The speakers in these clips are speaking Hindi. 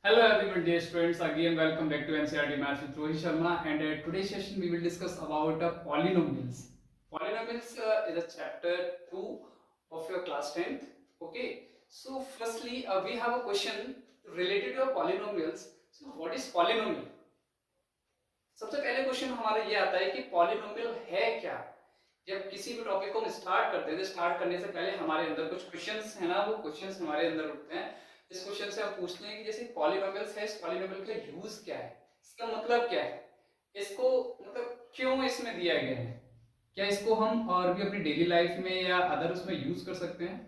Hello everyone, dear students. Again, welcome back to NCERT Maths with Rohit Sharma. And today's session we will discuss about polynomials. Polynomials is a chapter 2 of your class 10th. Okay. So firstly, we have a question related to polynomials. So what is polynomial? सबसे पहले क्वेश्चन हमारा ये आता है कि पॉलिनोमियल है क्या। जब किसी भी टॉपिक को हम स्टार्ट करते हैं तो स्टार्ट करने से पहले हमारे अंदर कुछ क्वेश्चंस है ना, वो क्वेश्चंस हमारे अंदर उठते हैं। इस क्वेश्चन से हम पूछते हैं कि जैसे पॉलिनोमियल्स है, इस पॉलिनोमियल का यूज क्या है, इसका मतलब क्या है, इसको मतलब क्यों इसमें दिया गया है, क्या इसको हम और भी अपनी डेली लाइफ में या अदर उसमें यूज कर सकते हैं।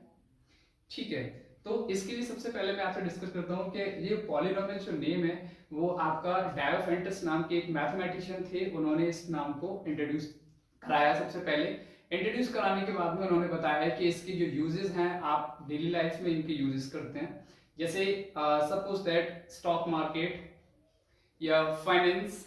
ठीक है, तो इसके लिए सबसे पहले मैं आपसे डिस्कस करता हूँ कि ये पॉलिनोमियल जो नेम है वो आपका डायोफेंटस नाम के एक मैथमेटिशियन थे, उन्होंने इस नाम को इंट्रोड्यूस कराया। सबसे पहले इंट्रोड्यूस कराने के बाद में उन्होंने बताया कि इसके जो यूजेस हैं आप डेली लाइफ में इनके यूजेस करते हैं। जैसे सपोज दैट स्टॉक मार्केट या फाइनेंस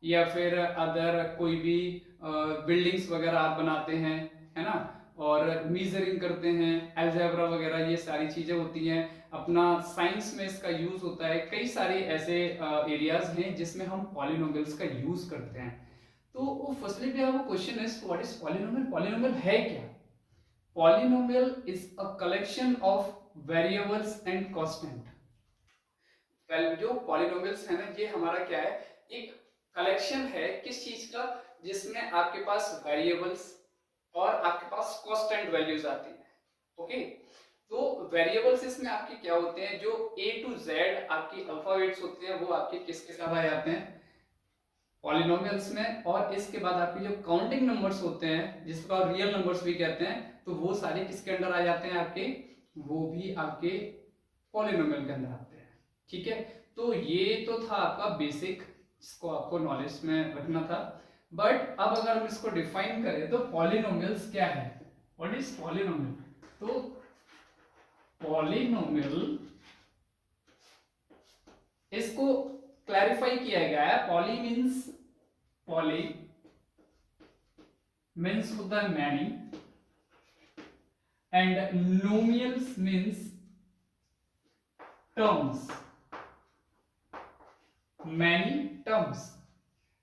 या फिर अदर कोई भी बिल्डिंग्स वगैरह आप बनाते हैं, है ना, और मीजरिंग करते हैं, अलजेब्रा वगैरह ये सारी चीजें होती हैं। अपना साइंस में इसका यूज होता है। कई सारे ऐसे एरियाज हैं जिसमें हम पॉलिनोमियल्स का यूज करते हैं। तो firstly we have a question is what is polynomial. Polynomial है क्या? Polynomial is a collection of variables and constant. जो पॉलिनोमियल्स है ना, ये हमारा क्या है, एक कलेक्शन है किस चीज का, जिसमें आपके पास वेरिएबल्स और आपके पास कांस्टेंट वैल्यूज आती है। ओके, तो वेरिएबल्स इसमें आपके क्या होते हैं, जो ए टू जेड आपकी अल्फाबेट्स होते हैं वो आपके किसके साथ आ जाते हैं, पॉलिनोमियल्स में। और इसके बाद आपके जो काउंटिंग नंबर्स होते हैं जिसको आप रियल नंबर्स भी कहते हैं, तो वो सारे किसके अंडर आ जाते हैं आपके, वो भी आपके पॉलिनोमियल के अंदर आते हैं। ठीक है, तो ये तो था आपका बेसिक, जिसको आपको नॉलेज में रखना था। बट अब अगर हम इसको डिफाइन करें तो पॉलिनोमियल्स क्या है, व्हाट इज पॉलिनोमियल। तो पॉलिनोमियल इसको क्लैरिफाई किया गया है। पॉली मीन्स होता है many, and nomials means terms, many terms.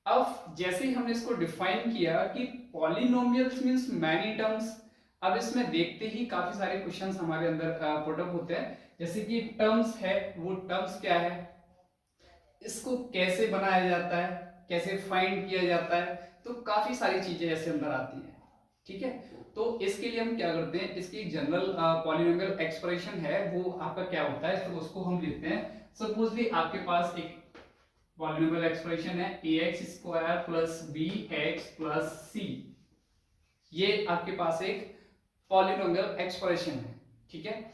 अब जैसे ही हमने इसको डिफाइन किया कि पॉलिनोमियल्स मींस मैनी टर्म्स, अब इसमें देखते ही काफी सारे क्वेश्चंस हमारे अंदर पुट अप होते हैं। जैसे कि टर्म्स है, वो टर्म्स क्या है, इसको कैसे बनाया जाता है, कैसे फाइंड किया जाता है, तो काफी सारी चीजें ऐसे अंदर आती हैं। ठीक है, तो इसके लिए हम क्या करते हैं, इसकी जनरल पॉलिनोमियल एक्सप्रेशन है वो आपका क्या होता है, तो उसको हम लेते हैं। सपोजली आपके पास एक पॉलिनोमियल एक्सप्रेशन है ax square plus bx plus c, ये आपके पास एक पॉलिनोमियल एक्सप्रेशन है। ठीक है,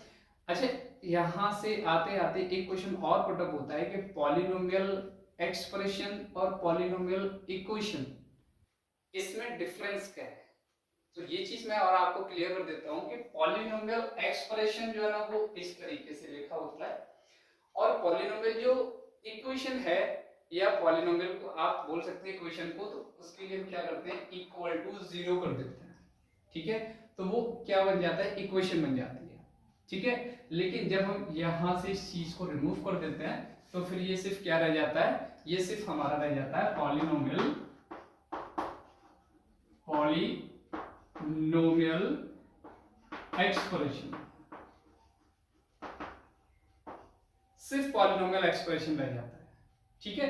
अच्छा, यहां से आते आते एक क्वेश्चन और पुटअप होता है कि पॉलिनोमियल एक्सप्रेशन और पॉलिनोमियल इक्वेशन, इसमें डिफरेंस क्या है। तो ये चीज मैं और आपको क्लियर कर देता हूं कि पॉलिनोमियल एक्सप्रेशन जो है ना वो इस तरीके से लिखा होता है, और पॉलिनोमियल जो इक्वेशन है या पॉलिनोमियल को आप बोल सकते हैं इक्वेशन को, तो उसके लिए हम क्या करते हैं, इक्वल टू 0 कर देते हैं। ठीक है, तो वो क्या बन जाता है, इक्वेशन बन जाती है। ठीक है, लेकिन जब हम यहां से इस चीज को रिमूव कर देते हैं तो फिर ये सिर्फ क्या रह जाता है, ये सिर्फ हमारा रह जाता है पॉलिनोमियल एक्सप्रेशन, सिर्फ पॉलिनोमियल एक्सप्रेशन रह जाता है। ठीक है,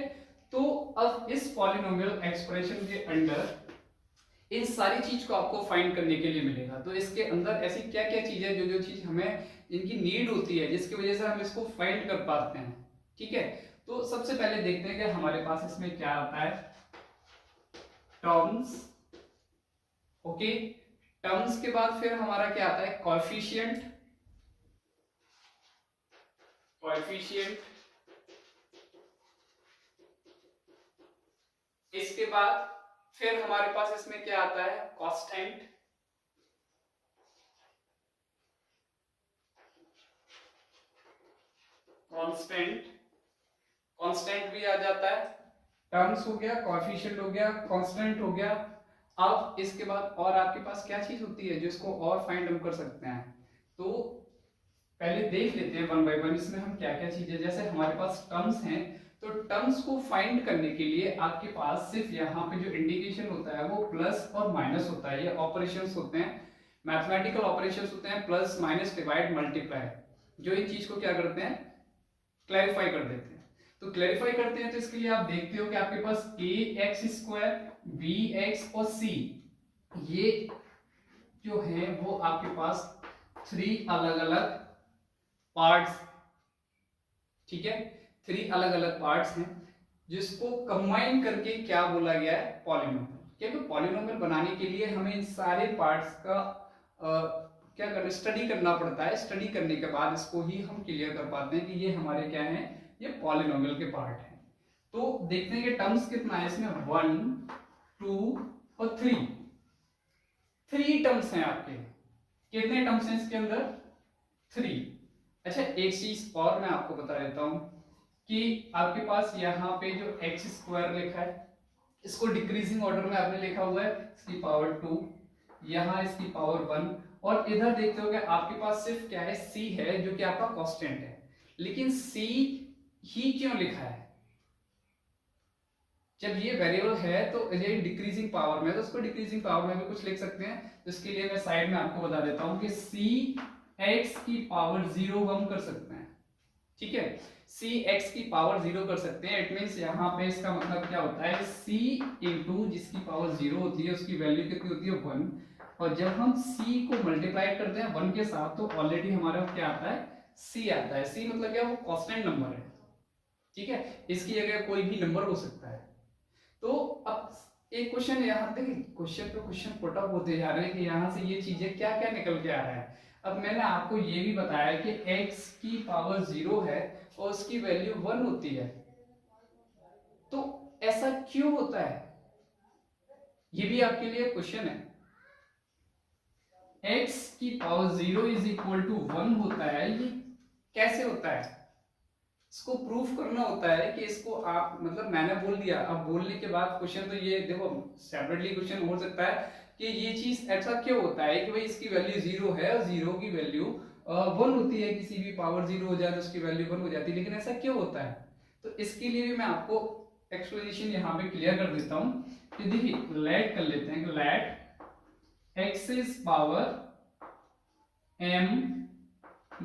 तो अब इस पॉलिनोमियल एक्सप्रेशन के अंदर इन सारी चीज को आपको फाइंड करने के लिए मिलेगा। तो इसके अंदर ऐसी क्या क्या चीजें, जो जो चीज हमें इनकी नीड होती है जिसकी वजह से हम इसको फाइंड कर पाते हैं। ठीक है, तो सबसे पहले देखते हैं कि हमारे पास इसमें क्या आता है, टर्म्स। ओके, टर्म्स के बाद फिर हमारा क्या आता है, कोएफिशिएंट, इसके बाद फिर हमारे पास इसमें क्या आता है, कांस्टेंट, कांस्टेंट भी आ जाता है। टर्म्स हो गया, कोएफिशिएंट हो गया, कांस्टेंट हो गया। अब इसके बाद और आपके पास क्या चीज होती है जिसको और फाइंड हम कर सकते हैं, तो पहले देख लेते हैं वन बाय वन इसमें हम क्या क्या चीजें, जैसे हमारे पास टर्म्स हैं, तो टर्म्स को फाइंड करने के लिए आपके पास सिर्फ यहाँ पे जो इंडिकेशन होता है वो प्लस और माइनस होता है। ये ऑपरेशंस होते हैं, मैथमेटिकल ऑपरेशंस होते हैं, प्लस माइनस डिवाइड मल्टीप्लाई, जो इन चीज को क्या करते हैं, क्लैरिफाई कर देते हैं। तो क्लैरिफाई करते हैं तो इसके लिए आप देखते हो कि आपके पास ए एक्स स्क्वायर, बी एक्स और सी, ये जो है वो आपके पास 3 अलग अलग पार्ट्स, ठीक है, 3 अलग अलग पार्ट्स हैं जिसको कंबाइन करके क्या बोला गया है, पॉलिनोमियल। क्योंकि पॉलिनोमियल बनाने के लिए हमें इन सारे पार्ट्स का क्या करना, स्टडी करना पड़ता है। स्टडी करने के बाद इसको ही हम क्लियर कर पाते हैं कि ये हमारे क्या है, ये पॉलिनोमियल के पार्ट हैं। तो देखते हैं कि टर्म्स कितना है इसमें, 1 2 और 3 टर्म्स हैं आपके। कितने टर्म्स हैं इसके अंदर, 3। अच्छा एक चीज और मैं आपको बता देता हूं कि आपके पास यहाँ पे जो एक्स स्क्वायर लिखा है, इसको डिक्रीजिंग ऑर्डर में आपने लिखा हुआ है, इसकी पावर 2, यहाँ इसकी पावर 1, और इधर देखते हो कि आपके पास सिर्फ क्या है, c है जो कि आपका कांस्टेंट है। लेकिन c ही क्यों लिखा है, जब ये वेरिएबल है तो ये डिक्रीजिंग पावर में, तो उसको डिक्रीजिंग पावर में भी कुछ लिख सकते हैं। तो इसके लिए मैं साइड में आपको बता देता हूं कि c x की पावर 0 हम कर सकते हैं, ठीक है, c x की पावर 0 कर सकते हैं। इट मींस यहाँ पे इसका मतलब क्या होता है, c इंटू जिसकी पावर 0 होती है उसकी वैल्यू कितनी होती है, 1, और जब हम c को मल्टीप्लाई करते हैं 1 के साथ तो ऑलरेडी हमारा क्या आता है, c आता है। c मतलब क्या, वो कांस्टेंट नंबर है, ठीक है, इसकी जगह कोई भी नंबर हो सकता है। तो अब एक क्वेश्चन यहाँ देखिए, क्वेश्चन पे क्वेश्चन पुट अप होते जा रहे हैं कि यहाँ से ये चीजें क्या क्या निकल के आ रहा है। अब मैंने आपको ये भी बताया कि x की पावर 0 है और उसकी वैल्यू 1 होती है, तो ऐसा क्यों होता है, ये भी आपके लिए क्वेश्चन है। x की पावर 0 इज इक्वल टू 1 होता है, ये कैसे होता है, इसको प्रूफ करना होता है कि इसको आप, मतलब मैंने बोल दिया, अब बोलने के बाद क्वेश्चन तो ये देखो सेपरेटली क्वेश्चन हो सकता है कि ये चीज ऐसा क्यों होता है कि भाई इसकी वैल्यू 0 है और 0 की वैल्यू 1 होती है, किसी भी पावर 0 हो जाए तो उसकी वैल्यू 1 हो जाती है, लेकिन ऐसा क्यों होता है। तो इसके लिए भी मैं आपको एक्सप्लेनेशन यहाँ पे क्लियर कर देता हूँ कि देखिए लेट कर लेते हैं कि let x is power m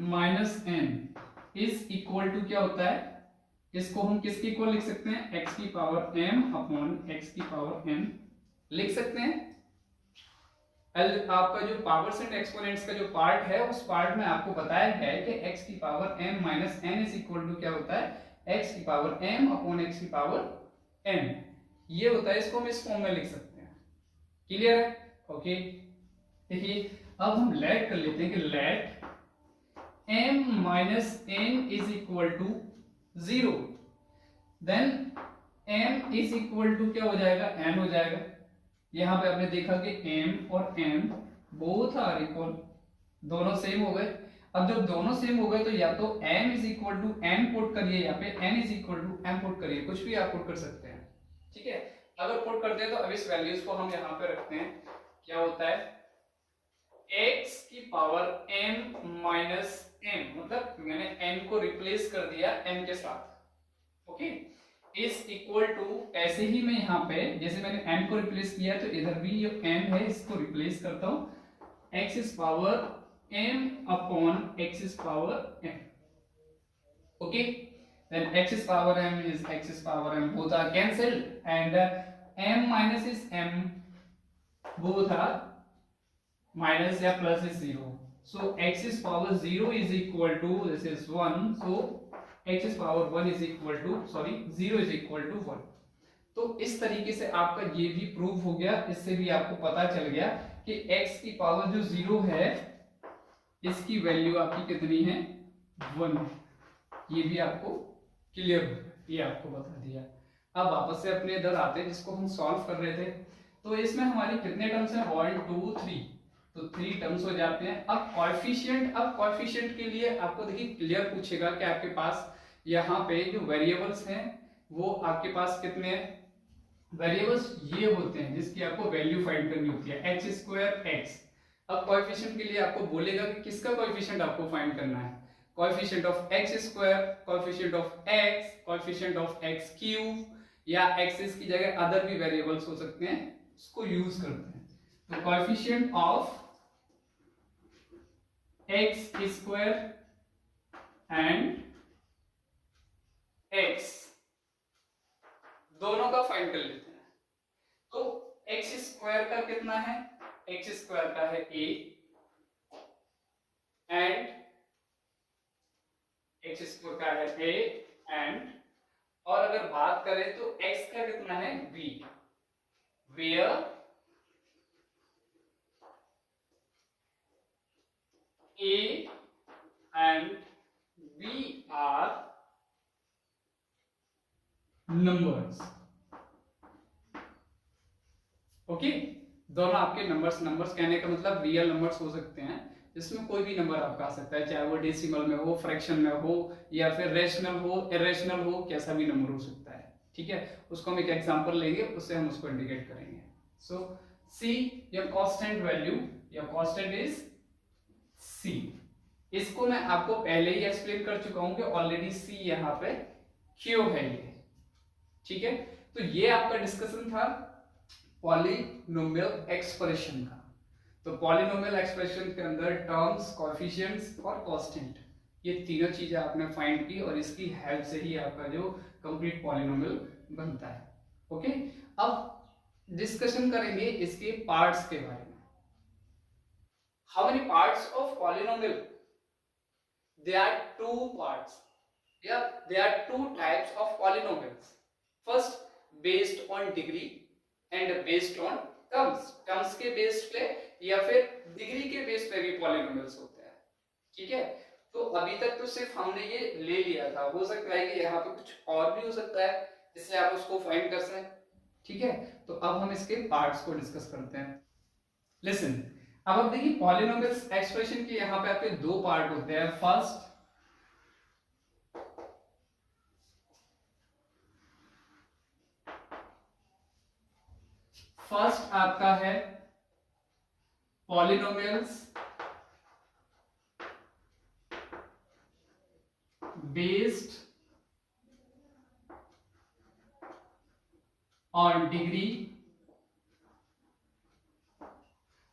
minus n is equal to क्या होता है, इसको हम किसके इक्वल लिख सकते हैं, x की पावर m अपॉन x की पावर n लिख सकते हैं। आपका जो पावर्स एंड एक्सपोनेंट्स का जो पार्ट है उस पार्ट में आपको बताया है कि x की power m minus n is equal to क्या होता है, x की पावर m अपॉन x की पावर n, ये होता है। इसको हम इस फॉर्म में लिख सकते हैं, क्लियर है, ओके। देखिए अब हम लेट कर लेते हैं कि let m minus n is equal to 0, then m is equal to क्या हो जाएगा, n हो जाएगा। यहां पे आपने देखा कि m और n बोथ आर इक्वल, दोनों सेम हो गए। अब जब दोनों सेम हो गए तो या तो m is equal to n put करिए, यहाँ पे n is equal to m put करिए, कुछ भी आप पुट कर सकते हैं, ठीक है। अगर पुट करते हैं तो अब इस वैल्यूज को हम यहाँ पे रखते हैं, क्या होता है, x की पावर m माइनस n, मतलब मैंने n को रिप्लेस कर दिया n के साथ, ओके, इज इक्वल टू, ऐसे ही मैं यहाँ पे जैसे मैंने n को रिप्लेस किया तो इधर भी ये m है, इसको रिप्लेस करता हूँ, x is power m upon x is power m, okay, then x is power m is x is power m, both are cancelled, and m minus is m, both are minus या plus is 0, so x is power 0 is equal to, this is 1, so x is power 1 is equal to, sorry 0 is equal to 1। तो इस तरीके से आपका ये भी प्रूफ हो गया, इससे भी आपको पता चल गया कि x की पावर जो 0 है इसकी वैल्यू आपकी कितनी है, 1, ये भी आपको क्लियर हो, ये आपको बता दिया। अब वापस से अपने इधर आते हैं जिसको हम सॉल्व कर रहे थे। तो इसमें हमारी कितने टर्म्स हैं, 1 2 3, तो 3 टर्म्स हो जाते हैं। अब कोएफिशिएंट के लिए आपको देखिए क्लियर पूछेगा कि आपके पास यहाँ पे जो वेरिएबल्स हैं वो आपके पास कितने हैं, वेरिएबल्स ये होते हैं जिसकी आपको वैल्यू फाइंड करनी होती है, x² x। अब कोएफिशिएंट के लिए आपको बोलेगा कि किसका कोएफिशिएंट आपको फाइंड करना है, coefficient of x square, coefficient of x, coefficient of x cube, या एक्सिस की जगह अदर भी वेरिएबल्स हो सकते हैं, उसको यूज करते हैं। तो coefficient of x square and x दोनों का फाइंड कर लेते हैं। तो एक्स स्क्वायर का कितना है, एक्स स्क्वायर का है ए, एंड एक्स स्क्वायर का है ए एंड, और अगर बात करें तो x का कितना है b, where a and b are numbers. Okay, दोनों आपके नंबर्स कहने का मतलब रियल नंबर्स हो सकते हैं, जिसमें कोई भी नंबर आपका आ सकता है, चाहे वो डेसिमल में हो, फ्रैक्शन में हो, या फिर रेशनल हो, इरेशनल हो, कैसा भी नंबर हो सकता है। ठीक है, उसको हम एक एग्जांपल लेंगे, उससे हम उसको इंडिकेट करेंगे। So C your constant value, your constant is C. इसको मैं आपको पहले ही एक्सप्लेन कर चुका हूं कि ऑलरेडी सी यहाँ पे क्यों है ये। ठीक है, तो ये आपका डिस्कशन था पॉलिनोमियल एक्सप्रेशन का। तो पॉलिनोमियल एक्सप्रेशन के अंदर टर्म्स, कोएफिशिएंट्स और कांस्टेंट, ये तीनों चीजें आपने फाइंड की, और इसकी हेल्प से ही आपका जो कंप्लीट पॉलिनोमियल बनता है। ओके, अब डिस्कशन करेंगे इसके पार्ट्स के बारे में। How many parts of polynomial? There are two parts. Yeah, there are two types of polynomials. First, based on degree and based on terms. Terms के बेस पे या फिर डिग्री के बेस पे भी पॉलिनोमियल्स होते हैं। ठीक है, तो अभी तक तो सिर्फ हमने ये ले लिया था, हो सकता है कि यहाँ पे कुछ और भी हो सकता है जिससे आप उसको फाइंड कर सकें। ठीक है, तो अब हम इसके पार्ट्स को डिस्कस करते हैं। लिसन, अब आप देखिए पॉलिनोमियल्स एक्सप्रेशन के यहाँ पे आपके दो पार्ट होते हैं। फर्स्ट आपका है पॉलिनोमियल्स बेस्ड ऑन डिग्री,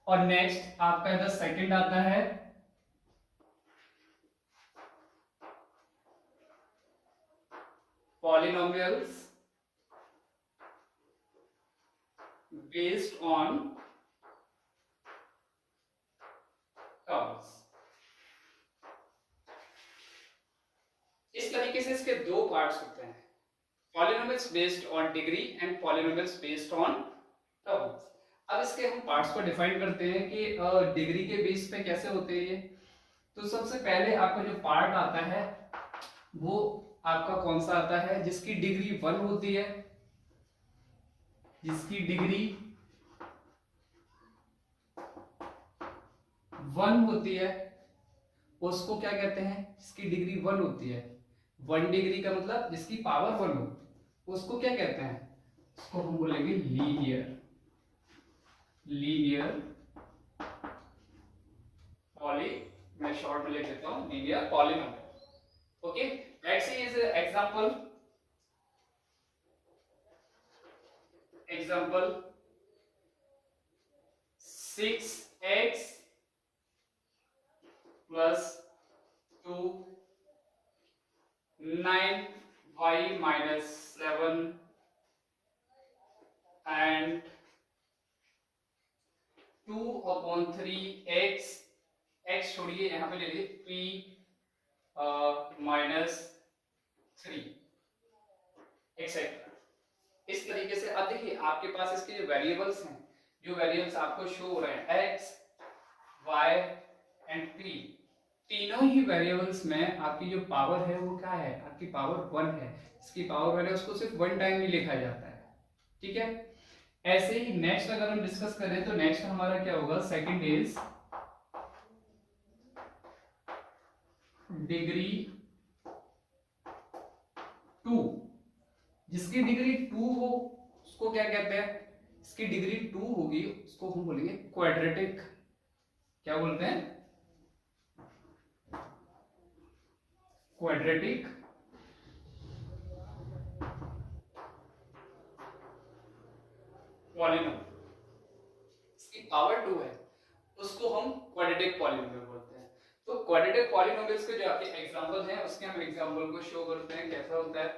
और नेक्स्ट आपका द सेकंड आता है पॉलिनोमियल्स बेस्ड ऑन टर्म्स। इस तरीके से इसके दो पार्ट्स होते हैं, polynomials based on degree and polynomials based on terms. अब इसके हम पार्ट्स को डिफाइन करते हैं कि डिग्री के बेस पे कैसे होते हैं ये। तो सबसे पहले आपका जो पार्ट आता है वो आपका कौन सा आता है, जिसकी डिग्री 1 होती है, जिसकी डिग्री 1 होती है उसको क्या कहते हैं, जिसकी डिग्री 1 होती है। 1 डिग्री का मतलब जिसकी पावर 1 हो, उसको क्या कहते हैं, उसको हम बोलेंगे लीनियर पॉली, मैं शॉर्ट में लिख देता हूं linear polynomial. Okay, let's see is example 6x plus 2 9y minus 7 and 2/3 x छोड़िए यहां पे ले लीजिए p minus 3 एक्सेट्रा। इस तरीके से अब देखिए आपके पास इसके जो वेरिएबल्स हैं, जो वेरिएबल्स आपको शो हो रहे हैं x, y एंड p, तीनों ही वेरिएबल्स में आपकी जो पावर है वो क्या है, आपकी पावर 1 है। इसकी पावर 1 है, उसको सिर्फ 1 टाइम ही लिखा जाता है। ठीक है, ऐसे ही नेक्स्ट अगर हम डिस्कस करें तो नेक्स्ट हमारा क्या होगा, सेकंड इज डिग्री 2। जिसकी डिग्री 2 हो उसको क्या कहते हैं, इसकी डिग्री 2 होगी उसको हम बोलेंगे क्वाड्रेटिक। क्या बोलते हैं, क्वाड्रेटिक पॉलिनोमियल, इसकी पावर 2 है, उसको हम क्वाड्रेटिक पॉलिनोमियल बोलते हैं। तो क्वाड्रेटिक पॉलिनोमियल्स के जो आपके एग्जांपल हैं उसके हम एग्जांपल को शो करते हैं कैसा होता है।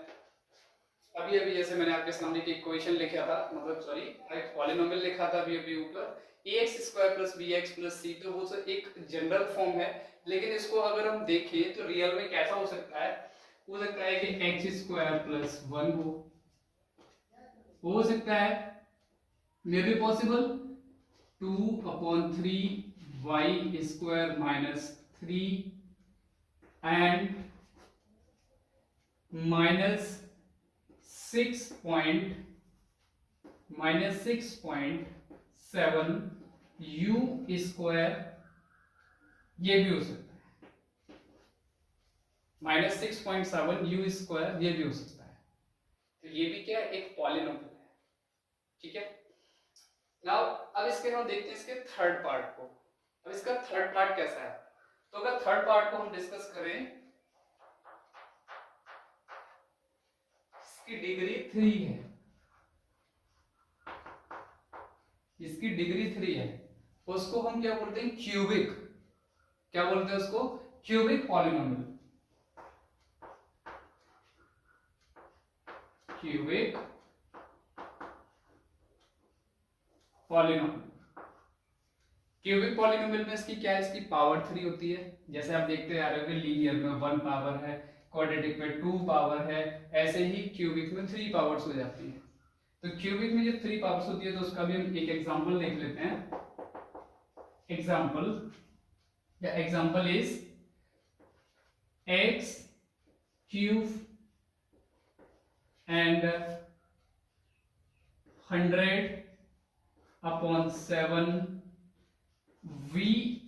अभी अभी जैसे मैंने आपके सामने एक इक्वेशन लिखा था, मतलब सॉरी एक पॉलिनोमियल लिखा था अभी ऊपर ax² + bx + c, तो वो एक जनरल फॉर्म है, लेकिन इसको अगर हम देखें तो रियल में कैसा हो सकता है, हो सकता है कि x² + 1 हो सकता है, may be possible 2/3 y² - 3 and -6.7 u², ये भी हो सकता है, -6.7 u², ये भी हो सकता है। तो ये भी क्या एक पॉलिनोमियल है, ठीक है। नाउ अब इसके हम देखते हैं इसके थर्ड पार्ट को। अब इसका थर्ड पार्ट कैसा है, तो अगर थर्ड पार्ट को हम डिस्कस करें, इसकी डिग्री 3 है, इसकी डिग्री 3 है, उसको हम क्या बोलते हैं, क्यूबिक, क्या बोलते हैं उसको, cubic polynomial, cubic polynomial. Cubic polynomial में इसकी क्या है, इसकी पावर 3 होती है, जैसे आप देखते आ रहे हो लीनियर में 1 पावर है, क्वाड्रेटिक में 2 पावर है, ऐसे ही क्यूबिक में 3 पावर्स हो जाती है। तो क्यूबिक में जब 3 पावर्स होती है तो उसका भी हम एक एग्जांपल देख लेते हैं। Example is x³ and 100/7 v³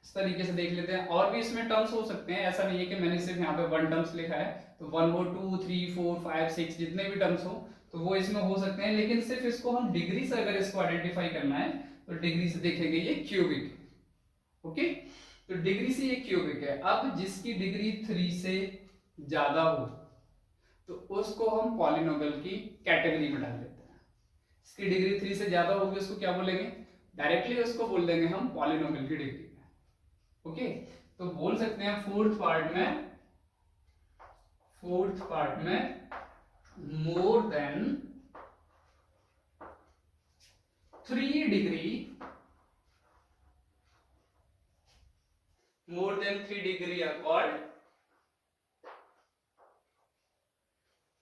इस तरीके से देख लेते हैं। और भी इसमें टर्म्स हो सकते हैं, ऐसा नहीं है कि मैंने सिर्फ यहाँ पे 1 टर्म्स लिखा है, तो 1 हो, 2, 3, 4, 5, 6 जितने भी टर्म्स हो तो वो इसमें हो सकते हैं, लेकिन सिर्फ इसको हम डिग्री से अगर इसको आइडेंटिफाई करना है तो डिग्री से देखेंगे ये क्यूबिक, ओके। तो डिग्री से ये क्यूबिक है। अब जिसकी डिग्री 3 से ज्यादा हो तो उसको हम पॉलिनोमियल की कैटेगरी में डाल देते हैं। इसकी डिग्री 3 से ज्यादा होगी उसको क्या बोलेंगे, डायरेक्टली उसको बोल देंगे हम पॉलिनोमियल की डिग्री में, ओके। तो बोल सकते हैं फोर्थ पार्ट में more than 3 degree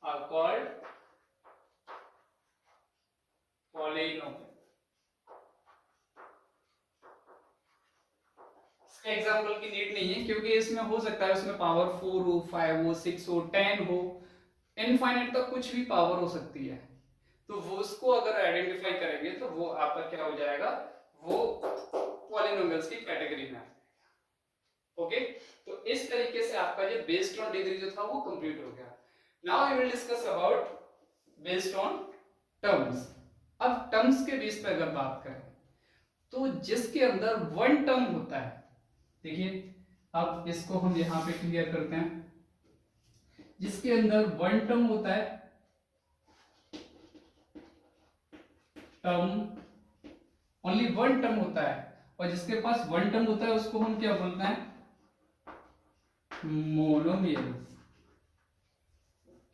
are called polynomial। इसके एग्जांपल की नीड नहीं है, क्योंकि इसमें हो सकता है उसमें पावर 4 हो, 5 हो, 6 हो, 10 हो, इनफाइनाइट तक कुछ भी पावर हो सकती है। तो वो उसको अगर आइडेंटिफाई करेंगे तो वो आपका क्या हो जाएगा, वो पॉलिनोमियल्स की कैटेगरी में आ जाएगा, ओके। तो इस तरीके से आपका ये बेस्ड ऑन डिग्री जो था वो कंप्लीट हो गया। Now I will discuss about based on terms. अब टर्म्स के बेस पे अगर बात करें तो जिसके अंदर 1 टर्म होता है, देखिए अब इसको हम यहां पे क्लियर करते हैं, जिसके अंदर 1 टर्म होता है, टर्म ओनली 1 टर्म होता है, और जिसके पास 1 टर्म होता है उसको हम क्या बोलते हैं, मोनोमियल्स।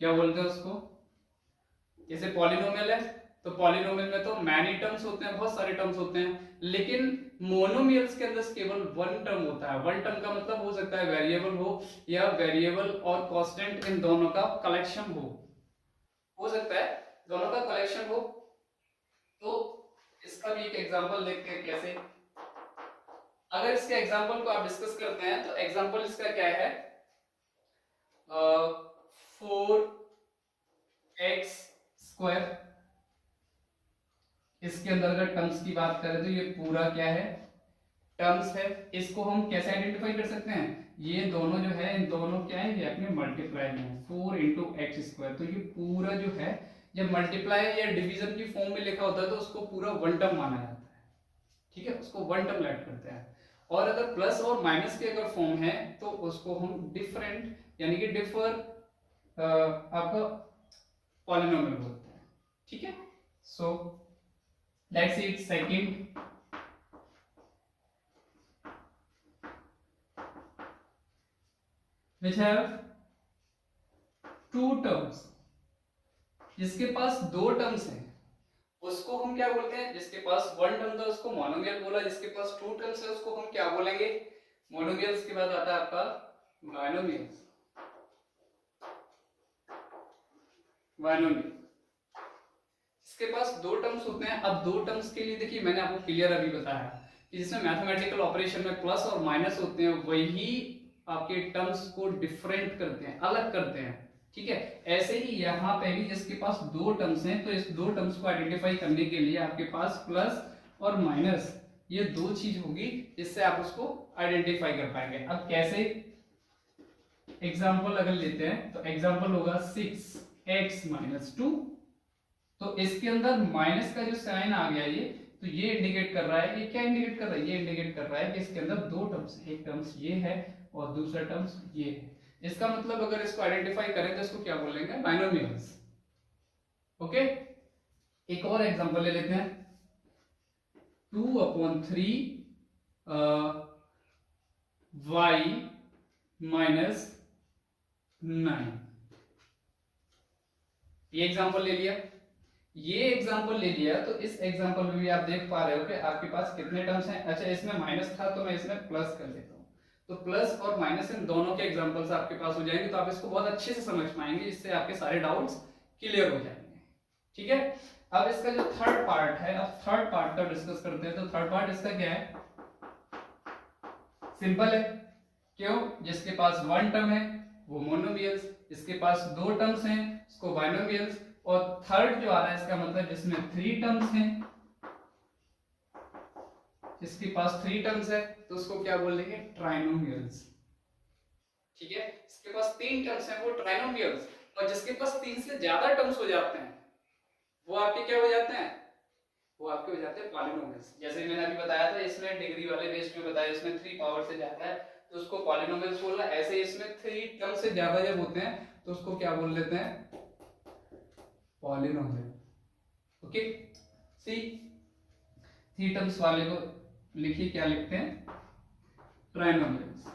क्या बोलते हैं उसको, जैसे पॉलिनोमियल है तो पॉलिनोमियल में तो मैनी टर्म्स होते हैं, बहुत सारे टर्म्स होते हैं, लेकिन मोनोमियल्स के अंदर केवल 1 टर्म होता है। 1 टर्म का मतलब हो सकता है वेरिएबल हो या वेरिएबल और कांस्टेंट इन दोनों का कलेक्शन हो सकता है दोनों का कलेक्शन हो। तो इसका भी एक एग्जांपल देखते हैं कैसे। अगर इसके एग्जांपल को आप डिस्कस करते हैं तो एग्जांपल इसका क्या है, 4x², इसके अंदर अगर टर्म्स की बात करें तो ये पूरा क्या है, टर्म्स है। इसको हम कैसे आइडेंटिफाई कर सकते हैं, ये दोनों जो है, इन दोनों क्या है, ये अपने मल्टीप्लाई में है, 4 × x²। तो ये पूरा जो है जब मल्टीप्लाई या डिवीजन की फॉर्म में लिखा होता है तो उसको पूरा 1 टर्म माना जाता है, ठीक है, उसको 1 टर्म ऐड करते हैं। और अगर प्लस और माइनस की अगर फॉर्म है तो उसको हम डिफरेंट यानी कि डिफर आपका पॉलिनोमियल बोलते हैं, ठीक है। So let's see it second, which have two terms, जिसके पास दो टर्म्स हैं उसको हम क्या बोलते हैं, जिसके पास वन टर्म था उसको मोनोमियल बोला, जिसके पास टू टर्म्स है उसको हम क्या बोलेंगे, मोनोमियल्स के बाद आता है आपका बाइनोमियल्स, बाइनोमियल। इसके पास दो टर्म्स होते हैं। अब दो टर्म्स के लिए देखिए मैंने आपको क्लियर अभी बताया कि जिसमें मैथमेटिकल ऑपरेशन में प्लस और माइनस होते हैं वही आपके टर्म्स को डिफरेंट करते हैं, अलग करते हैं, ठीक है। ऐसे ही यहाँ पे भी जिसके पास दो टर्म्स हैं तो इस दो टर्म्स को आइडेंटिफाई करने के लिए आपके पास प्लस और माइनस ये दो चीज होगी जिससे आप उसको आइडेंटिफाई कर पाएंगे। अब कैसे, एग्जाम्पल अगर लेते हैं तो एग्जाम्पल होगा 6x - 2, तो इसके अंदर माइनस का जो साइन आ गया ये, तो ये इंडिकेट कर रहा है, ये क्या इंडिकेट कर रहा है, ये इंडिकेट कर रहा है कि इसके अंदर दो टर्म्स, एक टर्म्स ये है और दूसरा टर्म्स ये है। इसका मतलब अगर इसको आइडेंटिफाई करें तो इसको क्या बोलेंगे, बाइनोमियल्स। ओके, एक और एग्जांपल ले लेते हैं, 2/3 y - 9, ये एग्जांपल ले लिया, ये एग्जांपल ले लिया। तो इस एग्जांपल में भी आप देख पा रहे हो कि आपके पास कितने टर्म्स हैं। अच्छा, इसमें माइनस था तो मैं इसमें प्लस कर देता हूं, तो प्लस और माइनस इन दोनों के एग्जांपल्स आपके पास हो जाएंगे, तो आप इसको बहुत अच्छे से समझ पाएंगे, इससे आपके सारे डाउट्स क्लियर हो जाएंगे, ठीक है। अब इसका जो थर्ड पार्ट है, अब थर्ड पार्ट का डिस्कस करते हैं। तो थर्ड पार्ट इसका क्या है, सिंपल है, क्यों, जिसके पास वन टर्म है वो मोनोमियल्स, जिसके पास दो टर्म्स हैं उसको बाइनोमियल्स, और थर्ड जो आ रहा है इसका मतलब जिसमें थ्री टर्म्स हैं, जिसके पास थ्री टर्म्स है तो उसको क्या बोलेंगे, ट्राइनोमियल्स, ठीक है। इसके पास तीन टर्म्स हैं वो ट्राइनोमियल्स, और जिसके पास तीन से ज्यादा टर्म्स हो जाते हैं वो आपके क्या हो जाते हैं, वो आपके हो जाते हैं पॉलिनोमियल्स। जैसे मैंने अभी बताया था इसमें डिग्री वाले बेस में बताया, इसमें 3 पावर से जाता है तो उसको पॉलिनोमियल्स बोलना। ऐसे इसमें 3 टर्म से ज्यादा जब होते हैं तो उसको क्या बोल लेते हैं, पॉलिनोमियल। ओके, सी 3 टर्म्स वाले को लिखिए, क्या लिखते हैं, ट्राइनोमियल्स।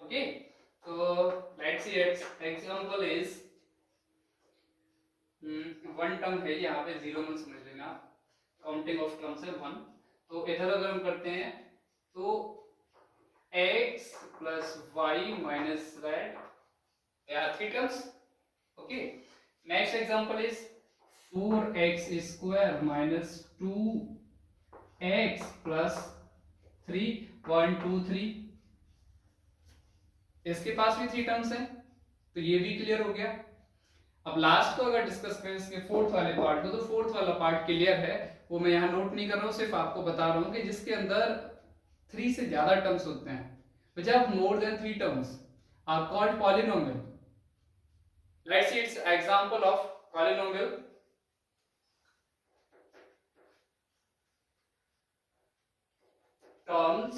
ओके, तो let's see example is, one term है यहाँ पे, 0 मत समझ लेना, काउंटिंग ऑफ टर्म्स है 1। तो इधर अगर हम करते हैं तो x + y - z, there are 3 terms. Okay, next example is 4x² - 2x + 3, 1 2 3, इसके पास भी 3 टर्म्स हैं, तो ये भी क्लियर हो गया। अब लास्ट को अगर डिस्कस करें इसके फोर्थ वाले पार्ट को, तो फोर्थ वाला पार्ट क्लियर है, वो मैं यहाँ नोट नहीं कर रहा हूँ, सिर्फ आपको बता रहा हूँ कि जिसके अंदर 3 से ज्यादा टर्म्स होते हैं, which have more than 3 terms are called polynomial. Let's see its example of polynomial. Terms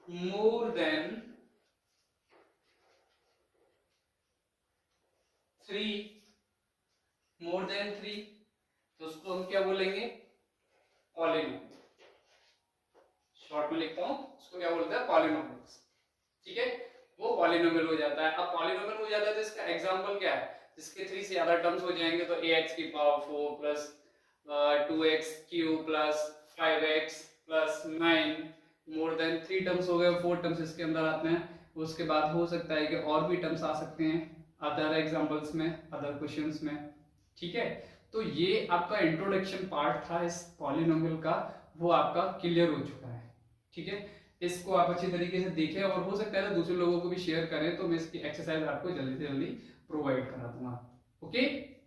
more than 3, more than 3, तो उसको हम क्या बोलेंगे, पॉलिनोमियल। शॉर्ट में लिखता हूं, उसको क्या बोलते हैं, पॉलिनोमियल्स, ठीक है, वो पॉलिनोमियल हो जाता है। अब पॉलिनोमियल हो जाता है तो इसका एग्जांपल क्या है, जिसके 3 से ज्यादा टर्म्स हो जाएंगे, तो ax⁴ plus 2x³ plus 5x plus 9, more than 3 terms हो गए, 4 टर्म्स इसके अंदर आते हैं। उसके बाद हो सकता है कि और भी टर्म्स आ सकते हैं अदर एग्जांपल्स में, अदर क्वेश्चंस में, ठीक है। तो ये आपका इंट्रोडक्शन पार्ट था इस पॉलिनोमियल का, वो आपका क्लियर हो चुका है, ठीक है। इसको आप अच्छी तरीके से देखें और हो सकता है तो दूसरे लोगों को भी शेयर करें, तो मैं इसकी एक्सरसाइज आपको जल्दी से जल्दी प्रोवाइड करा दूंगा। Okay,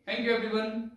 thank you everyone.